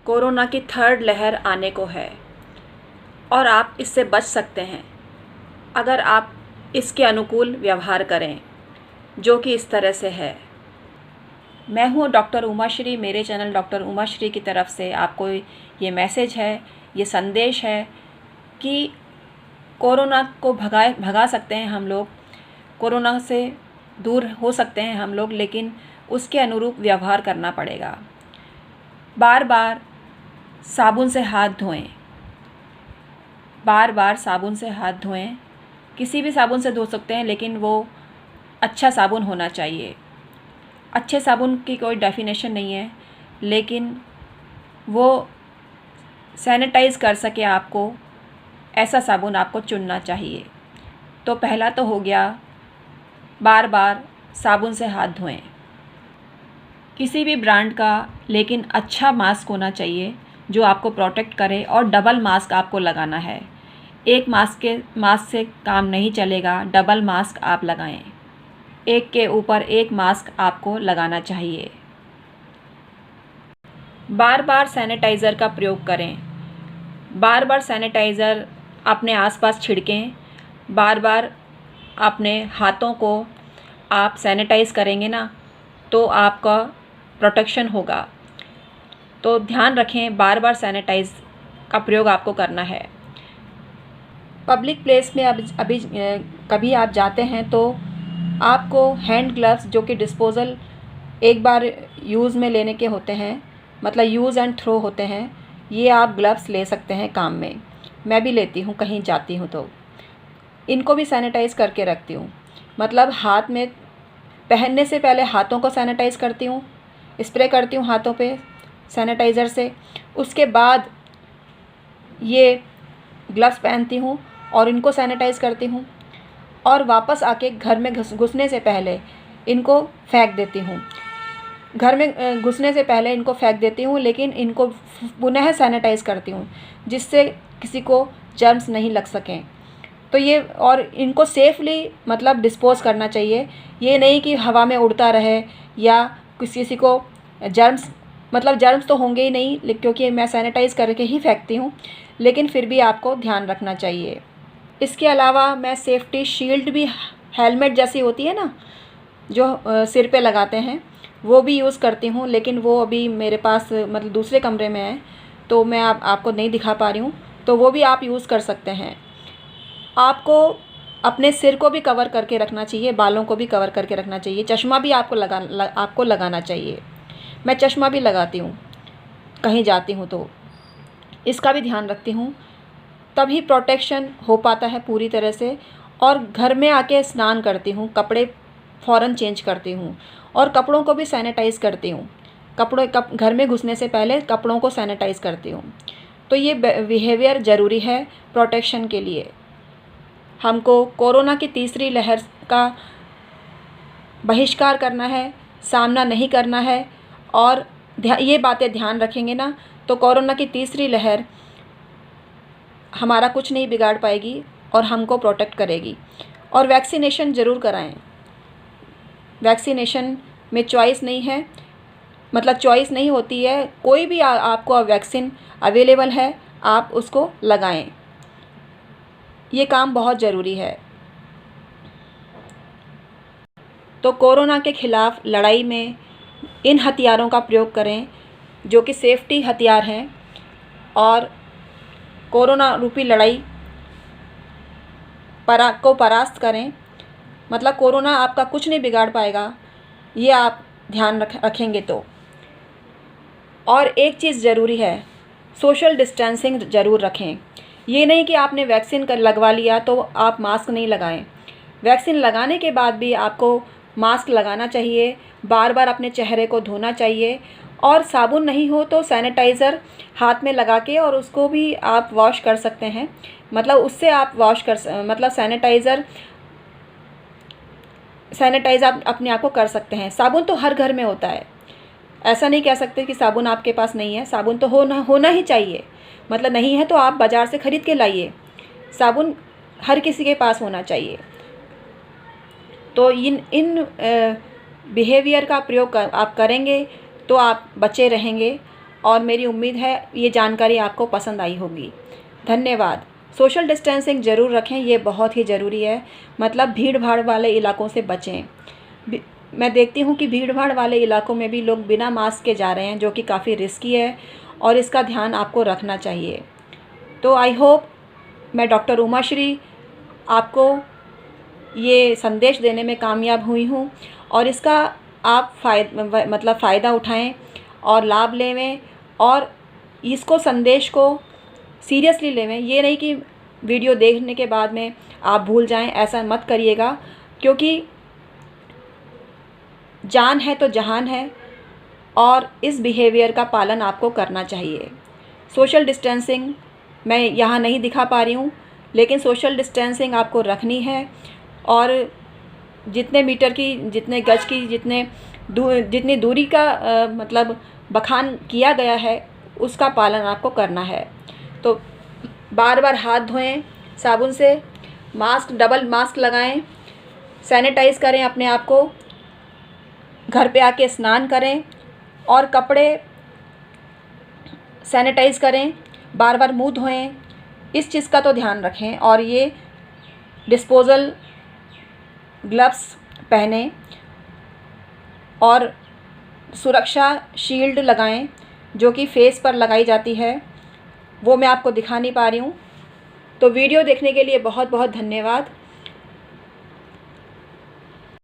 Corona की third लहर आने को है और आप इससे बच सकते हैं अगर आप इसके अनुकूल व्यवहार करें, जो कि इस तरह से है। मैं हूँ डॉक्टर उमाश्री। मेरे चैनल डॉक्टर उमाश्री की तरफ से आपको ये मैसेज है, ये संदेश है कि कोरोना को भगा सकते हैं हम लोग, कोरोना से दूर हो सकते हैं हम लोग, लेकिन उसके अनुरूप व्यवहार करना पड़ेगा। बार बार साबुन से हाथ धोएं, बार बार साबुन से हाथ धोएं। किसी भी साबुन से धो सकते हैं, लेकिन वो अच्छा साबुन होना चाहिए। अच्छे साबुन की कोई डेफिनेशन नहीं है, लेकिन वो सैनिटाइज़ कर सके आपको, ऐसा साबुन आपको चुनना चाहिए। तो पहला तो हो गया, बार बार साबुन से हाथ धोएं। किसी भी ब्रांड का लेकिन अच्छा मास्क होना चाहिए जो आपको प्रोटेक्ट करे, और डबल मास्क आपको लगाना है। एक मास्क से काम नहीं चलेगा, डबल मास्क आप लगाएं। एक के ऊपर एक मास्क आपको लगाना चाहिए। बार बार सैनिटाइज़र का प्रयोग करें, बार बार सैनिटाइज़र अपने आसपास छिड़कें। बार बार अपने हाथों को आप सैनिटाइज़ करेंगे ना, तो आपका प्रोटेक्शन होगा। तो ध्यान रखें, बार बार सैनिटाइज़ का प्रयोग आपको करना है। पब्लिक प्लेस में अभी कभी आप जाते हैं तो आपको हैंड ग्लव्स, जो कि डिस्पोजल एक बार यूज़ में लेने के होते हैं, मतलब यूज़ एंड थ्रो होते हैं, ये आप ग्लव्स ले सकते हैं काम में। मैं भी लेती हूँ, कहीं जाती हूँ तो इनको भी सैनिटाइज़ करके रखती हूँ। मतलब हाथ में पहनने से पहले हाथों को सैनिटाइज़ करती हूँ, स्प्रे करती हूँ हाथों पे सैनिटाइज़र से। उसके बाद ये ग्लव्स पहनती हूँ और इनको सैनिटाइज़ करती हूँ, और वापस आके घर में घुसने से पहले इनको फेंक देती हूँ। घर में घुसने से पहले इनको फेंक देती हूँ, लेकिन इनको पुनः सैनिटाइज़ करती हूँ, जिससे किसी को जर्म्स नहीं लग सकें। तो ये, और इनको सेफली मतलब डिस्पोज़ करना चाहिए। ये नहीं कि हवा में उड़ता रहे या किसी को जर्म्स तो होंगे ही नहीं, क्योंकि मैं सैनिटाइज़ करके ही फेंकती हूँ, लेकिन फिर भी आपको ध्यान रखना चाहिए। इसके अलावा मैं सेफ्टी शील्ड भी, हेलमेट जैसी होती है ना जो सिर पे लगाते हैं, वो भी यूज़ करती हूँ, लेकिन वो अभी मेरे पास मतलब दूसरे कमरे में है, तो मैं आपको नहीं दिखा पा रही हूँ। तो वो भी आप यूज़ कर सकते हैं। आपको अपने सिर को भी कवर करके रखना चाहिए, बालों को भी कवर करके रखना चाहिए। चश्मा भी आपको लगाना चाहिए। मैं चश्मा भी लगाती हूँ कहीं जाती हूँ तो इसका भी ध्यान रखती हूँ, तभी प्रोटेक्शन हो पाता है पूरी तरह से। और घर में आके स्नान करती हूँ, कपड़े फ़ौरन चेंज करती हूँ, और कपड़ों को भी सैनिटाइज़ करती हूँ। घर में घुसने से पहले कपड़ों को सैनिटाइज़ करती हूँ। तो ये बिहेवियर ज़रूरी है प्रोटेक्शन के लिए। हमको कोरोना की तीसरी लहर का बहिष्कार करना है, सामना नहीं करना है, और ये बातें ध्यान रखेंगे ना, तो कोरोना की तीसरी लहर हमारा कुछ नहीं बिगाड़ पाएगी और हमको प्रोटेक्ट करेगी। और वैक्सीनेशन ज़रूर कराएं। वैक्सीनेशन में चॉइस नहीं है, मतलब चॉइस नहीं होती है, कोई भी आपको वैक्सीन अवेलेबल है, आप उसको लगाएं। ये काम बहुत ज़रूरी है। तो कोरोना के ख़िलाफ़ लड़ाई में इन हथियारों का प्रयोग करें जो कि सेफ्टी हथियार हैं, और कोरोना रूपी लड़ाई को परास्त करें। मतलब कोरोना आपका कुछ नहीं बिगाड़ पाएगा, ये आप ध्यान रखेंगे तो। और एक चीज़ ज़रूरी है, सोशल डिस्टेंसिंग ज़रूर रखें। ये नहीं कि आपने वैक्सीन लगवा लिया तो आप मास्क नहीं लगाएं। वैक्सीन लगाने के बाद भी आपको मास्क लगाना चाहिए, बार बार अपने चेहरे को धोना चाहिए, और साबुन नहीं हो तो सैनिटाइज़र हाथ में लगा के और उसको भी आप वॉश कर सकते हैं। मतलब उससे आप मतलब सैनिटाइज़ आप अपने आप को कर सकते हैं। साबुन तो हर घर में होता है, ऐसा नहीं कह सकते कि साबुन आपके पास नहीं है। साबुन तो होना ही चाहिए। मतलब नहीं है तो आप बाज़ार से ख़रीद के लाइए। साबुन हर किसी के पास होना चाहिए। तो इन बिहेवियर का प्रयोग आप करेंगे तो आप बचे रहेंगे और मेरी उम्मीद है ये जानकारी आपको पसंद आई होगी। धन्यवाद। सोशल डिस्टेंसिंग ज़रूर रखें, ये बहुत ही ज़रूरी है। मतलब भीड़ भाड़ वाले इलाकों से बचें। मैं देखती हूँ कि भीड़ भाड़ वाले इलाकों में भी लोग बिना मास्क के जा रहे हैं, जो कि काफ़ी रिस्की है और इसका ध्यान आपको रखना चाहिए। तो आई होप मैं डॉक्टर उमाश्री आपको ये संदेश देने में कामयाब हुई हूँ और इसका आप फ़ायदा उठाएं और लाभ लेवें और इसको संदेश को सीरियसली लेवें। ये नहीं कि वीडियो देखने के बाद में आप भूल जाएं, ऐसा मत करिएगा, क्योंकि जान है तो जहान है और इस बिहेवियर का पालन आपको करना चाहिए। सोशल डिस्टेंसिंग मैं यहाँ नहीं दिखा पा रही हूँ, लेकिन सोशल डिस्टेंसिंग आपको रखनी है और जितने मीटर की, जितने गज की, जितनी दूरी का मतलब बखान किया गया है उसका पालन आपको करना है। तो बार बार हाथ धोएं साबुन से, डबल मास्क लगाएं, सैनिटाइज़ करें अपने आप को, घर पे आके स्नान करें और कपड़े सैनिटाइज़ करें, बार बार मुंह धोएं। इस चीज़ का तो ध्यान रखें और ये डिस्पोजल ग्लव्स पहनें और सुरक्षा शील्ड लगाएं, जो कि फेस पर लगाई जाती है। वो मैं आपको दिखा नहीं पा रही हूँ। तो वीडियो देखने के लिए बहुत बहुत धन्यवाद।